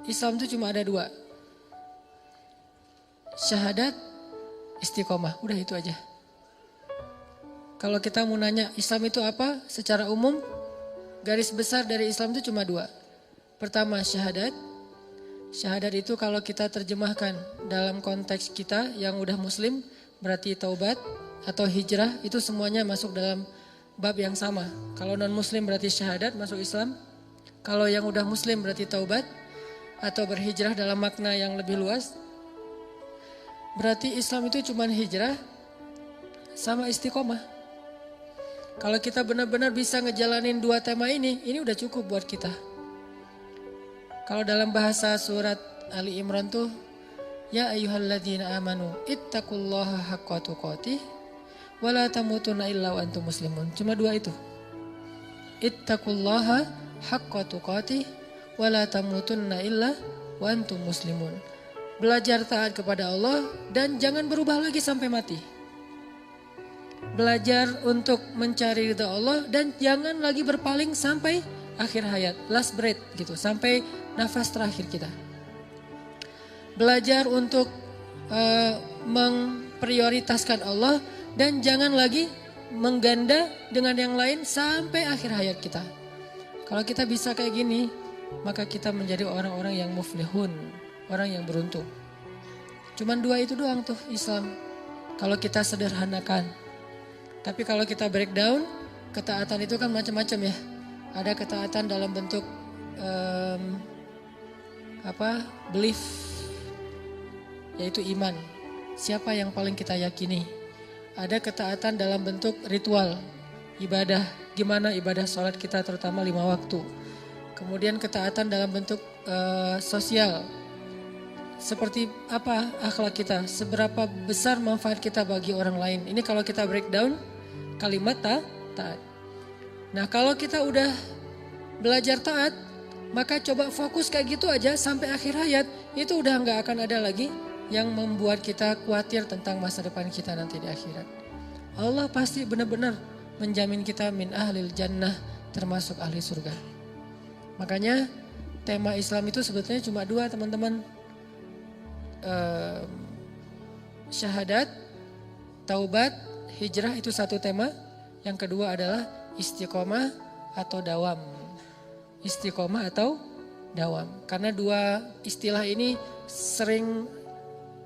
Islam itu cuma ada dua. Syahadat, istiqomah. Udah itu aja. Kalau kita mau nanya Islam itu apa? Secara umum, garis besar dari Islam itu cuma dua. Pertama syahadat. Syahadat itu kalau kita terjemahkan dalam konteks kita yang udah muslim, berarti taubat atau hijrah, itu semuanya masuk dalam bab yang sama. Kalau non muslim berarti syahadat, masuk Islam. Kalau yang udah muslim berarti taubat atau berhijrah dalam makna yang lebih luas. Berarti Islam itu cuma hijrah sama istiqomah. Kalau kita benar-benar bisa ngejalanin dua tema ini udah cukup buat kita. Kalau dalam bahasa surat Ali Imran tuh, ya ayyuhalladzina amanu ittaqullaha haqqa tuqatih wa la tamutunna illa wa antum muslimun. Cuma dua itu. Ittaqullaha haqqa tuqatih wa la tamutunna illa wa antum muslimun. Belajar taat kepada Allah dan jangan berubah lagi sampai mati. Belajar untuk mencari ridha Allah dan jangan lagi berpaling sampai akhir hayat, last breath gitu, sampai nafas terakhir kita. Belajar untuk memprioritaskan Allah dan jangan lagi mengganda dengan yang lain sampai akhir hayat kita. Kalau kita bisa kayak gini, maka kita menjadi orang-orang yang muflihun, orang yang beruntung. Cuman dua itu doang tuh Islam. Kalau kita sederhanakan. Tapi kalau kita breakdown, ketaatan itu kan macam-macam ya. Ada ketaatan dalam bentuk belief, yaitu iman. Siapa yang paling kita yakini. Ada ketaatan dalam bentuk ritual, ibadah. Gimana ibadah sholat kita terutama 5 waktu. Kemudian ketaatan dalam bentuk sosial. Seperti apa akhlak kita, seberapa besar manfaat kita bagi orang lain. Ini kalau kita breakdown kalimat taat. Nah kalau kita udah belajar taat, maka coba fokus kayak gitu aja sampai akhir hayat. Itu udah gak akan ada lagi yang membuat kita khawatir tentang masa depan kita nanti di akhirat. Allah pasti benar-benar menjamin kita min ahlil jannah, termasuk ahli surga. Makanya tema Islam itu sebetulnya cuma dua teman-teman. Syahadat, taubat, hijrah itu satu tema. Yang kedua adalah istiqomah atau dawam. Istiqomah atau dawam. Karena dua istilah ini sering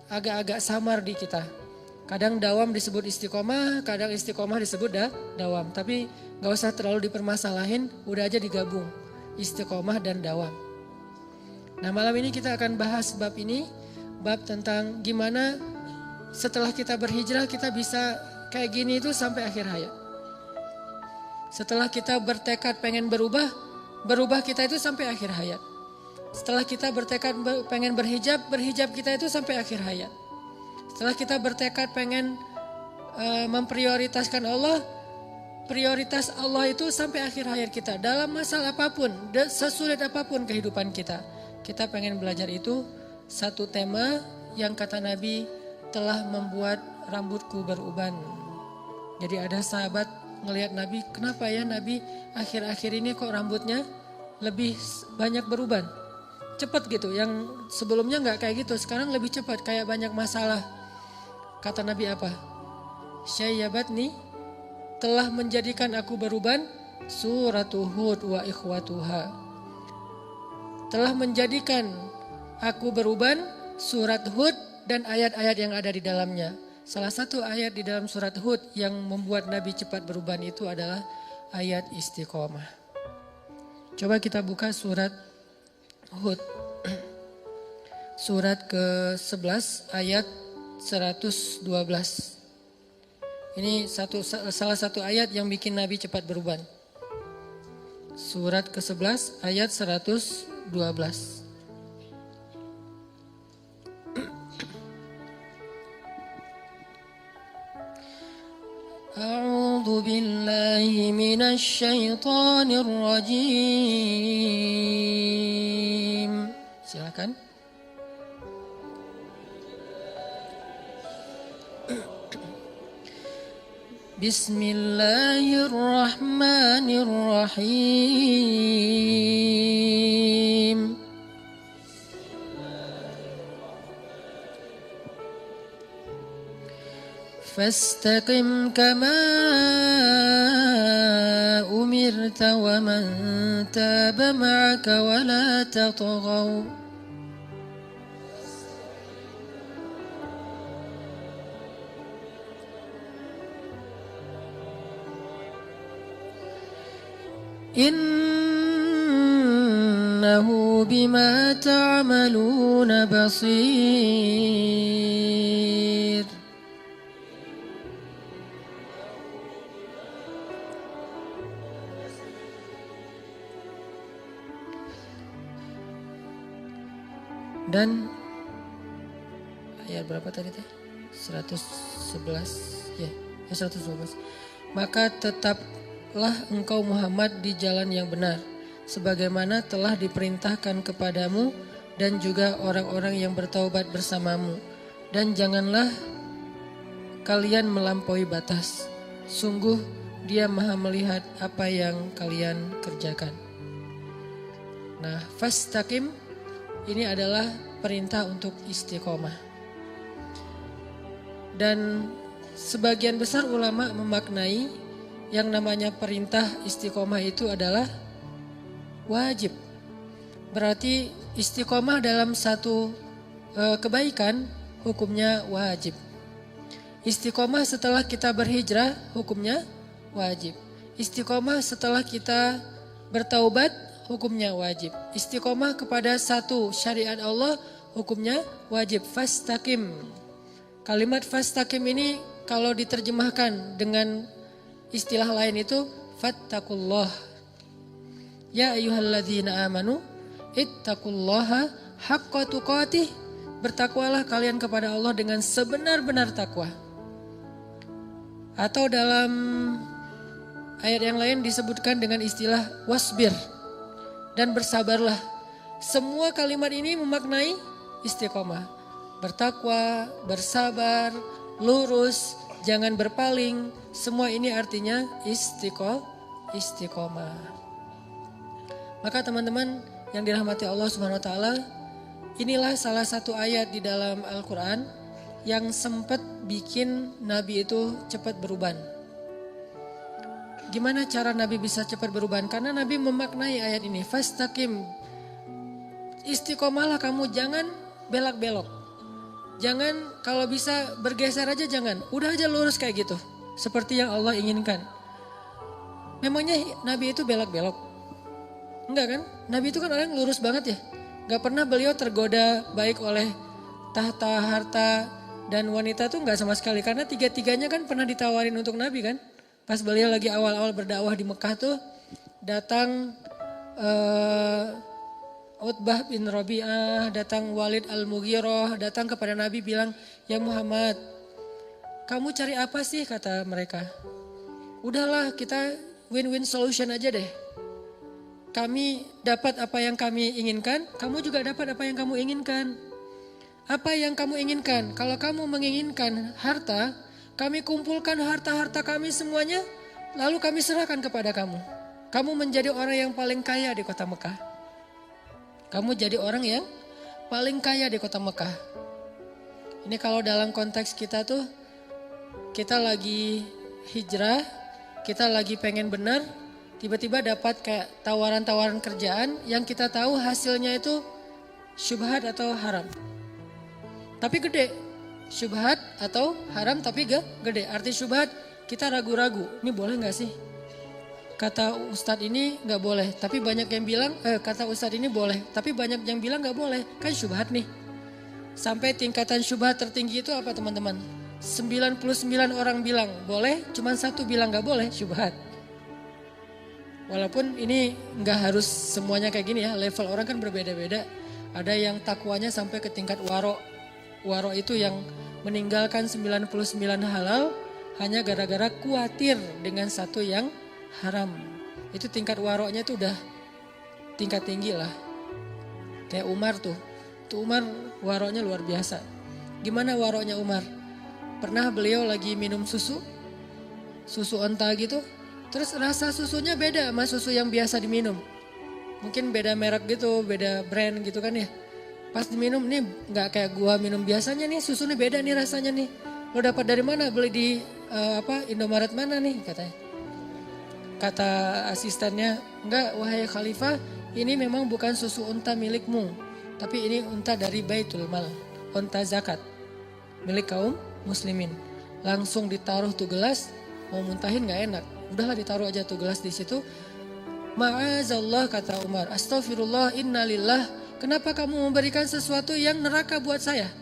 agak-agak samar di kita. Kadang dawam disebut istiqomah, kadang istiqomah disebut dawam. Tapi gak usah terlalu dipermasalahin, udah aja digabung. Istiqomah dan dawam. Nah malam ini kita akan bahas bab ini. Bab tentang gimana setelah kita berhijrah kita bisa kayak gini itu sampai akhir hayat. Setelah kita bertekad pengen berubah kita itu sampai akhir hayat. Setelah kita bertekad pengen berhijab kita itu sampai akhir hayat. Setelah kita bertekad pengen memprioritaskan Allah, prioritas Allah itu sampai akhir hayat kita. Dalam masalah apapun, sesulit apapun kehidupan kita, kita pengen belajar itu. Satu tema yang kata Nabi telah membuat rambutku beruban. Jadi ada sahabat ngelihat Nabi, kenapa ya Nabi akhir-akhir ini kok rambutnya lebih banyak beruban? Cepat gitu, yang sebelumnya gak kayak gitu, sekarang lebih cepat, kayak banyak masalah. Kata Nabi apa? Syayyabatni, telah menjadikan aku beruban, suratu Hud wa ikhwatuha. Telah menjadikan aku beruban, surat Hud dan ayat-ayat yang ada di dalamnya. Salah satu ayat di dalam surat Hud yang membuat Nabi cepat beruban itu adalah ayat istiqomah. Coba kita buka surat Hud. Surat ke-11 ayat 112. Ini salah satu ayat yang bikin Nabi cepat beruban. Surat ke-11 ayat 112. A'udzu billahi minasy syaithanir rajim. Silakan. Bismillahirrahmanirrahim. فاستقم كما أمرت ومن تاب معك ولا تطغوا إنه بما تعملون بصير. Dan ayat berapa tadi teh? 111 ya, 112. Maka tetaplah engkau Muhammad di jalan yang benar, sebagaimana telah diperintahkan kepadamu dan juga orang-orang yang bertaubat bersamamu. Dan janganlah kalian melampaui batas. Sungguh Dia Maha melihat apa yang kalian kerjakan. Nah, fastaqim ini adalah perintah untuk istiqomah. Dan sebagian besar ulama memaknai yang namanya perintah istiqomah itu adalah wajib. Berarti istiqomah dalam satu kebaikan hukumnya wajib. Istiqomah setelah kita berhijrah hukumnya wajib. Istiqomah setelah kita bertaubat hukumnya wajib. Istiqomah kepada satu syariat Allah hukumnya wajib. Fastaqim. Kalimat fastaqim ini kalau diterjemahkan dengan istilah lain itu fattaqullah. Ya ayyuhalladzina amanu ittaqullaha haqqa tuqatih. Bertakwalah kalian kepada Allah dengan sebenar-benar takwa. Atau dalam ayat yang lain disebutkan dengan istilah wasbir. Dan bersabarlah. Semua kalimat ini memaknai istiqomah. Bertakwa, bersabar, lurus, jangan berpaling. Semua ini artinya istiqomah. Maka teman-teman yang dirahmati Allah Subhanahu wa taala, inilah salah satu ayat di dalam Al-Qur'an yang sempat bikin Nabi itu cepat beruban. Gimana cara Nabi bisa cepat beruban? Karena Nabi memaknai ayat ini. Fastaqim. Istiqomahlah kamu, jangan belak-belok. Jangan kalau bisa bergeser aja jangan. Udah aja lurus kayak gitu. Seperti yang Allah inginkan. Memangnya Nabi itu belak-belok? Enggak kan? Nabi itu kan orang lurus banget ya. Gak pernah beliau tergoda baik oleh tahta, harta, dan wanita tuh gak sama sekali. Karena tiga-tiganya kan pernah ditawarin untuk Nabi kan. Pas beliau lagi awal-awal berdakwah di Mekah tuh datang Utbah bin Rabi'ah, datang Walid al-Mughirah, datang kepada Nabi bilang, "Ya Muhammad, kamu cari apa sih?" kata mereka. "Udahlah, kita win-win solution aja deh. Kami dapat apa yang kami inginkan, kamu juga dapat apa yang kamu inginkan. Apa yang kamu inginkan? Kalau kamu menginginkan harta, kami kumpulkan harta-harta kami semuanya, lalu kami serahkan kepada kamu. Kamu menjadi orang yang paling kaya di kota Mekah. Kamu jadi orang yang paling kaya di kota Mekah." Ini kalau dalam konteks kita tuh, kita lagi hijrah, kita lagi pengen benar, tiba-tiba dapat kayak tawaran-tawaran kerjaan yang kita tahu hasilnya itu syubhat atau haram. Tapi gede. Syubhat atau haram tapi gede. Arti syubhat kita ragu-ragu. Ini boleh gak sih? Kata ustadz ini gak boleh. Tapi banyak yang bilang, kata ustadz ini boleh. Tapi banyak yang bilang gak boleh. Kan syubhat nih. Sampai tingkatan syubhat tertinggi itu apa teman-teman? 99 orang bilang boleh. Cuman satu bilang gak boleh, syubhat. Walaupun ini gak harus semuanya kayak gini ya. Level orang kan berbeda-beda. Ada yang takwanya sampai ke tingkat waro. Waro itu yang meninggalkan 99 halal hanya gara-gara khawatir dengan satu yang haram. Itu tingkat waroknya itu udah tingkat tinggi lah. Kayak Umar tuh. Tuh Umar waroknya luar biasa. Gimana waroknya Umar? Pernah beliau lagi minum susu onta gitu. Terus rasa susunya beda sama susu yang biasa diminum. Mungkin beda merek gitu, beda brand gitu kan ya. Pas diminum nih gak kayak gua minum biasanya nih, susunya beda nih rasanya nih. Lo dapat dari mana? Beli di Indomaret mana nih katanya. Kata asistennya, enggak wahai khalifah, ini memang bukan susu unta milikmu. Tapi ini unta dari Baitul Mal, unta zakat milik kaum muslimin. Langsung ditaruh tuh gelas, mau muntahin gak enak. Udahlah ditaruh aja tuh gelas di situ. Ma'azallah kata Umar, astagfirullah innalillah. Kenapa kamu memberikan sesuatu yang neraka buat saya?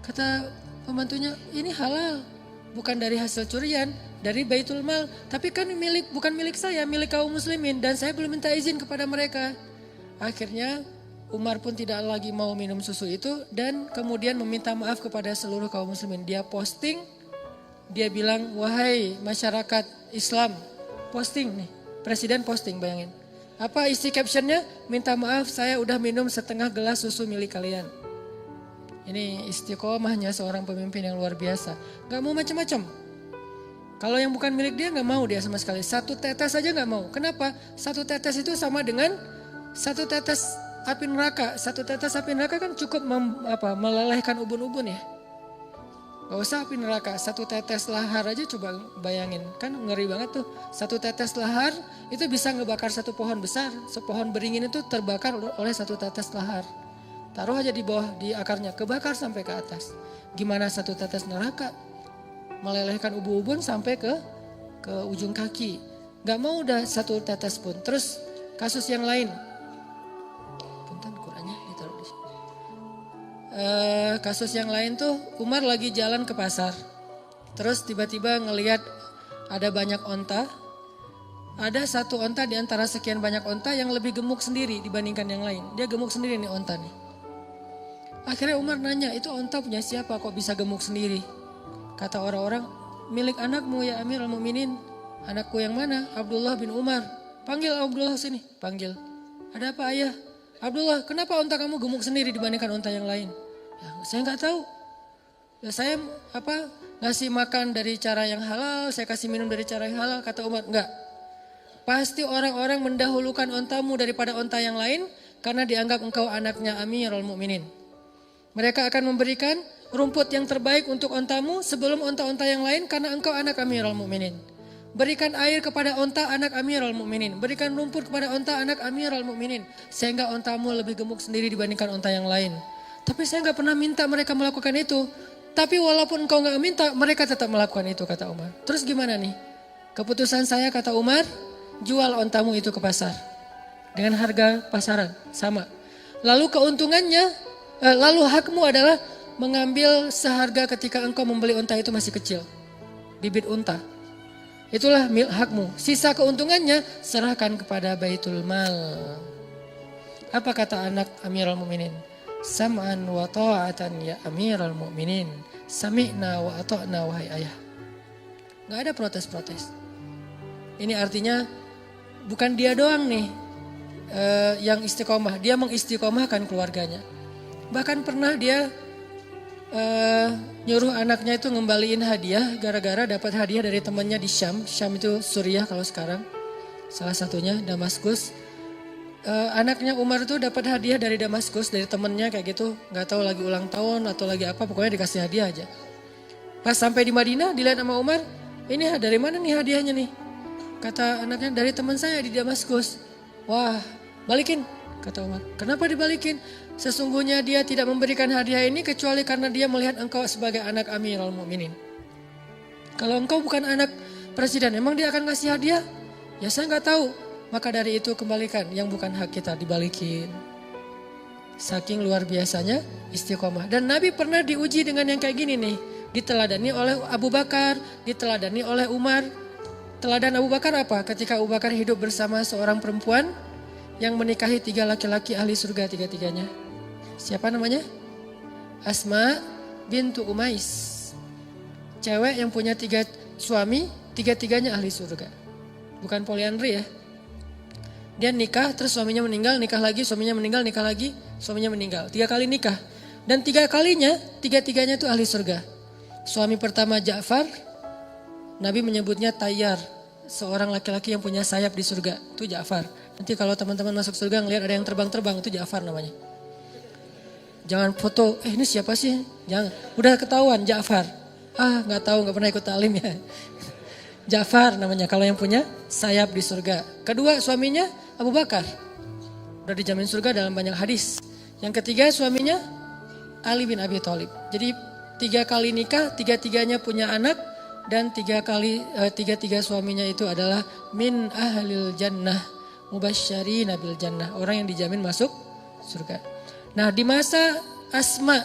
Kata pembantunya, ini halal. Bukan dari hasil curian, dari Baitul Mal. Tapi kan bukan milik saya, milik kaum muslimin. Dan saya belum minta izin kepada mereka. Akhirnya Umar pun tidak lagi mau minum susu itu. Dan kemudian meminta maaf kepada seluruh kaum muslimin. Dia posting, dia bilang, wahai masyarakat Islam, posting nih. Presiden posting, bayangin. Apa isi captionnya? Minta maaf saya udah minum setengah gelas susu milik kalian. Ini istiqomahnya seorang pemimpin yang luar biasa. Gak mau macam-macam. Kalau yang bukan milik dia gak mau dia sama sekali. Satu tetes aja gak mau. Kenapa? Satu tetes itu sama dengan satu tetes api neraka. Satu tetes api neraka kan cukup melelehkan ubun-ubun ya. Gak usah api neraka, satu tetes lahar aja coba bayangin. Kan ngeri banget tuh, satu tetes lahar itu bisa ngebakar satu pohon besar. Sepohon beringin itu terbakar oleh satu tetes lahar. Taruh aja di bawah, di akarnya, kebakar sampai ke atas. Gimana satu tetes neraka? Melelehkan ubun-ubun sampai ke ujung kaki. Gak mau udah satu tetes pun. Terus kasus yang lain. Kasus yang lain tuh Umar lagi jalan ke pasar. Terus tiba-tiba ngelihat ada banyak onta. Ada satu onta di antara sekian banyak onta yang lebih gemuk sendiri dibandingkan yang lain. Dia gemuk sendiri nih onta nih. Akhirnya Umar nanya, itu onta punya siapa kok bisa gemuk sendiri? Kata orang-orang, milik anakmu ya Amirul Mukminin. Anakku yang mana? Abdullah bin Umar. Panggil Abdullah sini. Panggil. Ada apa ayah? Abdullah, kenapa onta kamu gemuk sendiri dibandingkan onta yang lain? Ya, saya nggak tahu. Ya, saya ngasih makan dari cara yang halal, saya kasih minum dari cara yang halal. Kata Umar, enggak. Pasti orang-orang mendahulukan ontamu daripada onta yang lain karena dianggap engkau anaknya Amirul Mukminin. Mereka akan memberikan rumput yang terbaik untuk ontamu sebelum onta-onta yang lain karena engkau anak Amirul Mukminin. Berikan air kepada onta anak Amirul Mukminin. Berikan rumput kepada onta anak Amirul Mukminin. Sehingga ontamu lebih gemuk sendiri dibandingkan onta yang lain. Tapi saya gak pernah minta mereka melakukan itu. Tapi walaupun engkau gak minta, mereka tetap melakukan itu, kata Umar. Terus gimana nih? Keputusan saya, kata Umar, jual ontamu itu ke pasar. Dengan harga pasaran, sama. Lalu keuntungannya, lalu hakmu adalah mengambil seharga ketika engkau membeli onta itu masih kecil. Bibit unta. Itulah hakmu. Sisa keuntungannya serahkan kepada Baitul Mal. Apa kata anak Amirul Mukminin? Sam'an wa ta'atan ya Amirul Mukminin. Sami'na wa ata'na wahai ayah. Gak ada protes-protes. Ini artinya bukan dia doang nih yang istiqomah. Dia mengistiqomahkan keluarganya. Bahkan pernah dia nyuruh anaknya itu ngembaliin hadiah gara-gara dapat hadiah dari temannya di Syam. Syam itu Suriah kalau sekarang. Salah satunya Damaskus. Anaknya Umar tuh dapat hadiah dari Damaskus, dari temennya kayak gitu. Gak tahu lagi ulang tahun atau lagi apa, pokoknya dikasih hadiah aja. Pas sampai di Madinah dilihat sama Umar, ini dari mana nih hadiahnya nih? Kata anaknya, dari teman saya di Damaskus. Wah, balikin, kata Umar. Kenapa dibalikin? Sesungguhnya dia tidak memberikan hadiah ini kecuali karena dia melihat engkau sebagai anak Amirul Mukminin. Kalau engkau bukan anak presiden, emang dia akan ngasih hadiah? Ya saya nggak tahu. Maka dari itu kembalikan, yang bukan hak kita dibalikin. Saking luar biasanya istiqomah. Dan Nabi pernah diuji dengan yang kayak gini nih. Diteladani oleh Abu Bakar, diteladani oleh Umar. Teladan Abu Bakar apa? Ketika Abu Bakar hidup bersama seorang perempuan yang menikahi 3 laki-laki ahli surga tiga-tiganya. Siapa namanya? Asma bintu Umais. Cewek yang punya 3 suami, tiga-tiganya ahli surga. Bukan poliandri ya. Dia nikah, terus suaminya meninggal, nikah lagi, suaminya meninggal, nikah lagi, suaminya meninggal. 3 kali nikah. Dan 3 kalinya, tiga-tiganya itu ahli surga. Suami pertama Ja'far, Nabi menyebutnya Tayyar. Seorang laki-laki yang punya sayap di surga, itu Ja'far. Nanti kalau teman-teman masuk surga ngelihat ada yang terbang-terbang, itu Ja'far namanya. Jangan foto, ini siapa sih? Jangan, udah ketahuan Ja'far. Nggak tahu, nggak pernah ikut talim ya. Ja'far namanya kalau yang punya sayap di surga. Kedua suaminya Abu Bakar. Udah dijamin surga dalam banyak hadis. Yang ketiga suaminya Ali bin Abi Thalib. Jadi 3 kali nikah, 3-3-nya punya anak. Dan 3 suaminya itu adalah min ahlil jannah. Mubasysyirina bil jannah. Orang yang dijamin masuk surga. Nah di masa Asma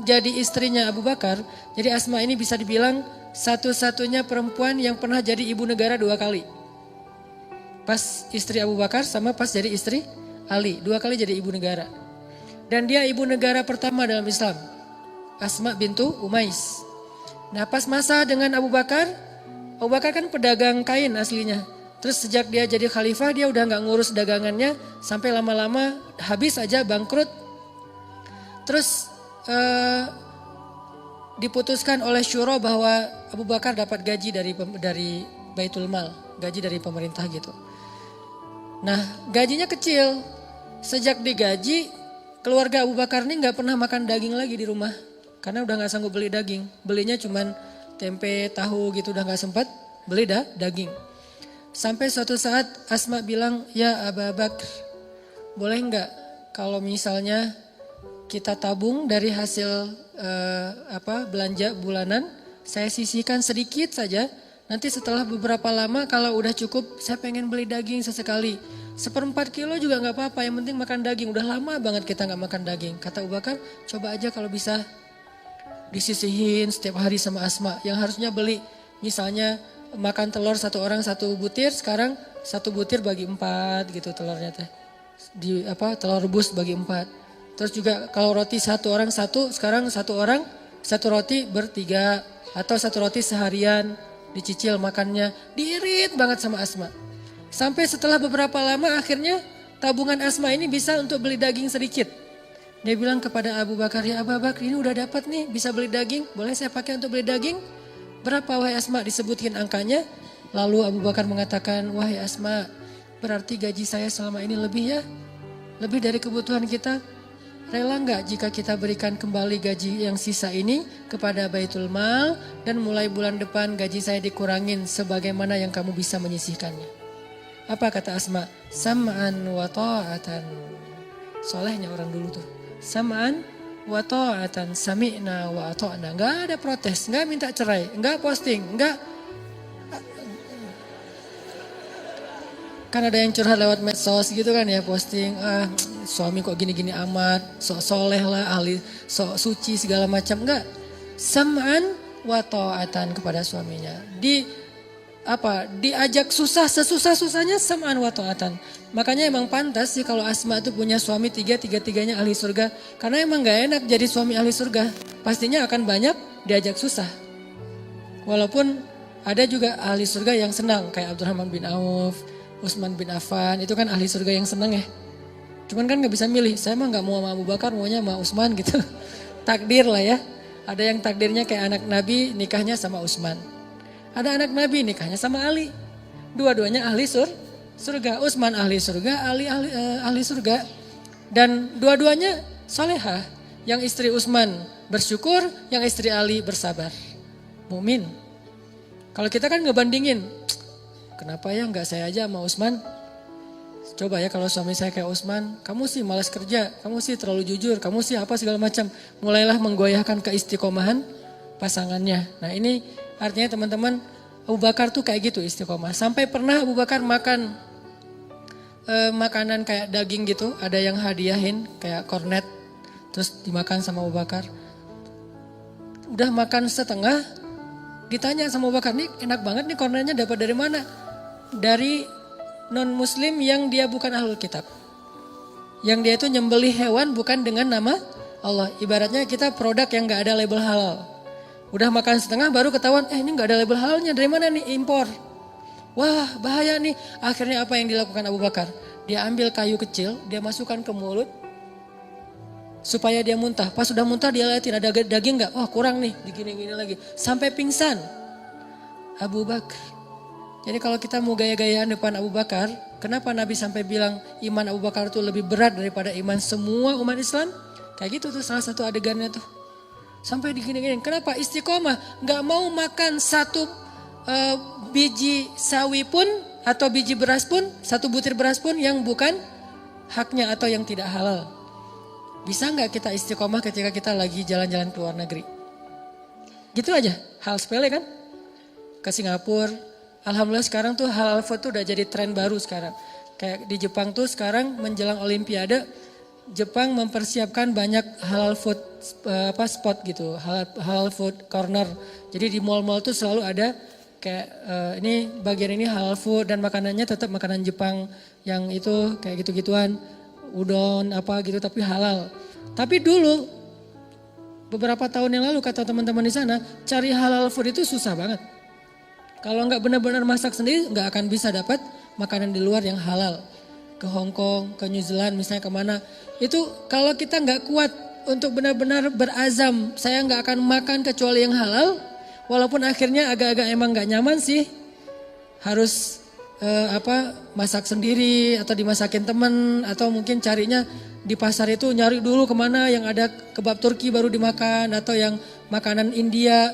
jadi istrinya Abu Bakar. Jadi Asma ini bisa dibilang satu-satunya perempuan yang pernah jadi ibu negara 2 kali. Pas istri Abu Bakar sama pas jadi istri Ali. 2 kali jadi ibu negara. Dan dia ibu negara pertama dalam Islam. Asma bintu Umais. Nah pas masa dengan Abu Bakar kan pedagang kain aslinya. Terus sejak dia jadi khalifah dia udah gak ngurus dagangannya. Sampai lama-lama habis aja bangkrut. Terus diputuskan oleh syuro bahwa Abu Bakar dapat gaji dari Baitul Mal, gaji dari pemerintah gitu. Nah gajinya kecil, sejak digaji keluarga Abu Bakar ini nggak pernah makan daging lagi di rumah, karena udah nggak sanggup beli daging, belinya cuman tempe, tahu gitu, udah nggak sempat beli daging. Sampai suatu saat Asma bilang, ya Abu Bakar, boleh nggak kalau misalnya kita tabung dari hasil belanja bulanan, saya sisihkan sedikit saja. Nanti setelah beberapa lama kalau udah cukup, saya pengen beli daging sesekali. 1/4 kilo juga nggak apa-apa, yang penting makan daging. Udah lama banget kita nggak makan daging. Kata Abu Bakar, coba aja kalau bisa disisihin setiap hari sama Asma. Yang harusnya beli, misalnya makan telur 1 orang 1 butir, sekarang 1 butir bagi 4 gitu telurnya teh. Telur rebus bagi 4. Terus juga kalau roti 1 orang 1, sekarang 1 orang 1 roti ber-3 atau 1 roti seharian dicicil makannya. Diirit banget sama Asma. Sampai setelah beberapa lama akhirnya tabungan Asma ini bisa untuk beli daging sedikit. Dia bilang kepada Abu Bakar, ya Abu Bakar ini udah dapat nih bisa beli daging, boleh saya pakai untuk beli daging? Berapa wahai Asma? Disebutkan angkanya. Lalu Abu Bakar mengatakan, wahai Asma, berarti gaji saya selama ini lebih ya? Lebih dari kebutuhan kita? Rela nggak jika kita berikan kembali gaji yang sisa ini kepada Baitul Mal dan mulai bulan depan gaji saya dikurangin sebagaimana yang kamu bisa menyisihkannya. Apa kata Asma? Sam'an wa ta'atan. Solehnya orang dulu tuh. Sam'an wa ta'atan, sami'na wa ata'na. Nggak ada protes, nggak minta cerai, nggak posting, nggak. Kan ada yang curhat lewat medsos gitu kan ya, posting, suami kok gini-gini amat, sok soleh lah, ahli sok suci segala macam. Enggak, sam'an wa ta'atan kepada suaminya. Diajak susah, sesusah-susahnya sam'an wa ta'atan. Makanya emang pantas sih kalau Asma itu punya suami 3-3-tiganya ahli surga. Karena emang gak enak jadi suami ahli surga. Pastinya akan banyak diajak susah. Walaupun ada juga ahli surga yang senang, kayak Abdurrahman bin Auf, Utsman bin Affan, itu kan ahli surga yang senang ya. Cuman kan gak bisa milih, saya mah gak mau sama Abu Bakar, maunya sama Utsman gitu. Takdir lah ya. Ada yang takdirnya kayak anak Nabi nikahnya sama Utsman. Ada anak Nabi nikahnya sama Ali. Dua-duanya ahli surga. Utsman ahli surga, Ali ahli surga. Dan dua-duanya solehah. Yang istri Utsman bersyukur, yang istri Ali bersabar. Mukmin. Kalau kita kan ngebandingin, kenapa ya nggak saya aja sama Utsman? Coba ya kalau suami saya kayak Utsman, kamu sih malas kerja, kamu sih terlalu jujur, kamu sih apa segala macam. Mulailah menggoyahkan keistiqomahan pasangannya. Nah ini artinya teman-teman, Abu Bakar tuh kayak gitu istiqomah. Sampai pernah Abu Bakar makan makanan kayak daging gitu, ada yang hadiahin kayak kornet, terus dimakan sama Abu Bakar. Udah makan setengah, ditanya sama Abu Bakar, nih enak banget nih kornetnya dapat dari mana? Dari non muslim yang dia bukan ahlul kitab. Yang dia itu nyembelih hewan bukan dengan nama Allah. Ibaratnya kita produk yang gak ada label halal. Udah makan setengah baru ketahuan, ini gak ada label halalnya, dari mana nih? Impor. Wah bahaya nih. Akhirnya apa yang dilakukan Abu Bakar? Dia ambil kayu kecil, dia masukkan ke mulut supaya dia muntah. Pas sudah muntah dia liatin ada daging gak? Wah kurang nih, digini-gini lagi. Sampai pingsan. Abu Bakar. Jadi kalau kita mau gaya-gayaan depan Abu Bakar, kenapa Nabi sampai bilang iman Abu Bakar itu lebih berat daripada iman semua umat Islam? Kayak gitu tuh salah satu adegannya tuh. Sampai digini-gini. Kenapa? Istiqomah. Nggak mau makan satu biji sawi pun atau biji beras pun, satu butir beras pun yang bukan haknya atau yang tidak halal. Bisa nggak kita istiqomah ketika kita lagi jalan-jalan ke luar negeri? Gitu aja, hal sepele kan? Ke Singapura, alhamdulillah sekarang tuh halal food tuh udah jadi tren baru sekarang. Kayak di Jepang tuh sekarang menjelang Olimpiade, Jepang mempersiapkan banyak halal food spot gitu, halal food corner. Jadi di mall-mall tuh selalu ada kayak ini bagian ini halal food dan makanannya tetap makanan Jepang yang itu kayak gitu-gituan. Udon apa gitu tapi halal. Tapi dulu beberapa tahun yang lalu kata teman-teman di sana cari halal food itu susah banget. Kalau nggak benar-benar masak sendiri nggak akan bisa dapat makanan di luar yang halal. Ke Hong Kong, ke New Zealand misalnya kemana. Itu kalau kita nggak kuat untuk benar-benar berazam saya nggak akan makan kecuali yang halal. Walaupun akhirnya agak-agak emang nggak nyaman sih. Harus masak sendiri atau dimasakin temen atau mungkin carinya di pasar itu nyari dulu kemana yang ada kebab Turki baru dimakan atau yang makanan India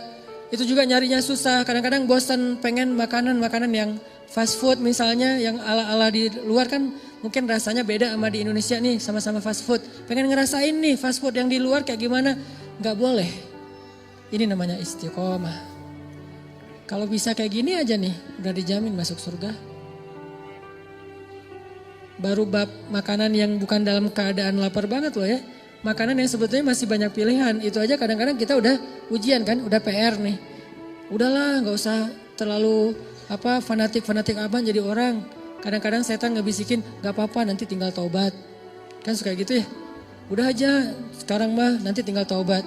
itu juga nyarinya susah. Kadang-kadang bosan pengen makanan-makanan yang fast food misalnya yang ala-ala di luar kan mungkin rasanya beda sama di Indonesia nih sama-sama fast food. Pengen ngerasain nih fast food yang di luar kayak gimana, nggak boleh. Ini namanya istiqomah. Kalau bisa kayak gini aja nih udah dijamin masuk surga. Baru bab makanan yang bukan dalam keadaan lapar banget loh ya. Makanan yang sebetulnya masih banyak pilihan. Itu aja kadang-kadang kita udah ujian kan, udah PR nih. Udahlah gak usah terlalu fanatik-fanatik apa jadi orang. Kadang-kadang setan ngebisikin gak apa-apa nanti tinggal taubat. Kan suka gitu ya. Udah aja sekarang mah nanti tinggal taubat.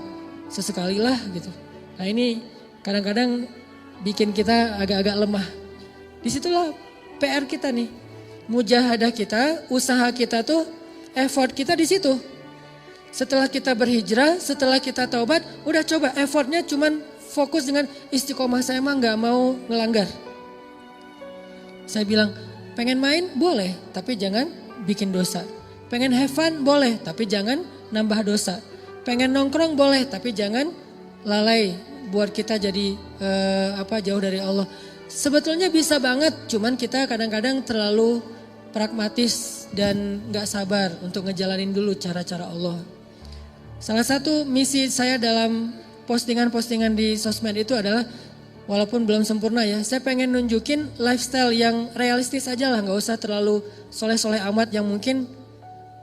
Sesekali lah gitu. Nah ini kadang-kadang bikin kita agak-agak lemah. Disitulah PR kita nih. Mujahadah kita, usaha kita tuh, effort kita di situ. Setelah kita berhijrah, setelah kita taubat, udah coba effortnya cuman fokus dengan istiqomah saya mah nggak mau ngelanggar. Saya bilang, pengen main boleh, tapi jangan bikin dosa. Pengen have fun boleh, tapi jangan nambah dosa. Pengen nongkrong boleh, tapi jangan lalai buat kita jadi jauh dari Allah. Sebetulnya bisa banget, cuman kita kadang-kadang terlalu pragmatis dan gak sabar untuk ngejalanin dulu cara-cara Allah. Salah satu misi saya dalam postingan-postingan di sosmed itu adalah, walaupun belum sempurna ya, saya pengen nunjukin lifestyle yang realistis aja lah, gak usah terlalu soleh-soleh amat yang mungkin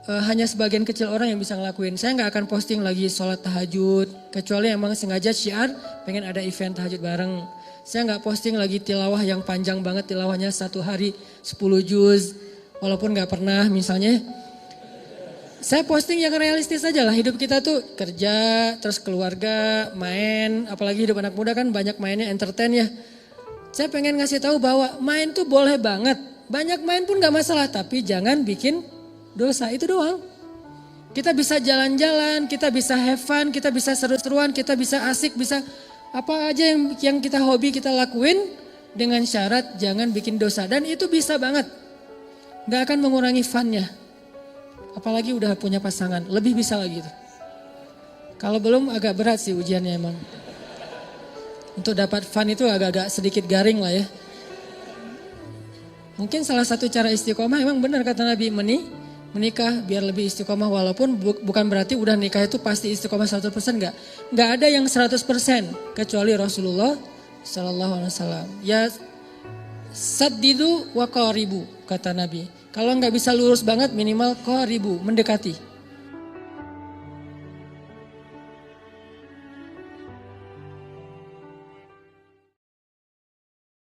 hanya sebagian kecil orang yang bisa ngelakuin. Saya gak akan posting lagi sholat tahajud, kecuali emang sengaja syiar pengen ada event tahajud bareng. Saya gak posting lagi tilawah yang panjang banget, tilawahnya 1 hari 10 juz. Walaupun gak pernah misalnya. Saya posting yang realistis aja lah. Hidup kita tuh kerja, terus keluarga, main. Apalagi hidup anak muda kan banyak mainnya, entertain ya. Saya pengen ngasih tahu bahwa main tuh boleh banget. Banyak main pun gak masalah, tapi jangan bikin dosa, itu doang. Kita bisa jalan-jalan, kita bisa have fun, kita bisa seru-seruan, kita bisa asik, bisa apa aja yang kita hobi kita lakuin dengan syarat jangan bikin dosa. Dan itu bisa banget. Gak akan mengurangi funnya. Apalagi udah punya pasangan, lebih bisa lagi tuh. Kalau belum agak berat sih ujiannya emang. Untuk dapat fun itu agak-agak sedikit garing lah ya. Mungkin salah satu cara istiqomah emang benar kata Nabi, menikah biar lebih istiqomah. Walaupun bukan berarti udah nikah itu pasti istiqomah 100%, enggak. Enggak ada yang 100% kecuali Rasulullah SAW. Ya saddidu wa qaribu kata Nabi. Kalau nggak bisa lurus banget minimal qaribu, mendekati.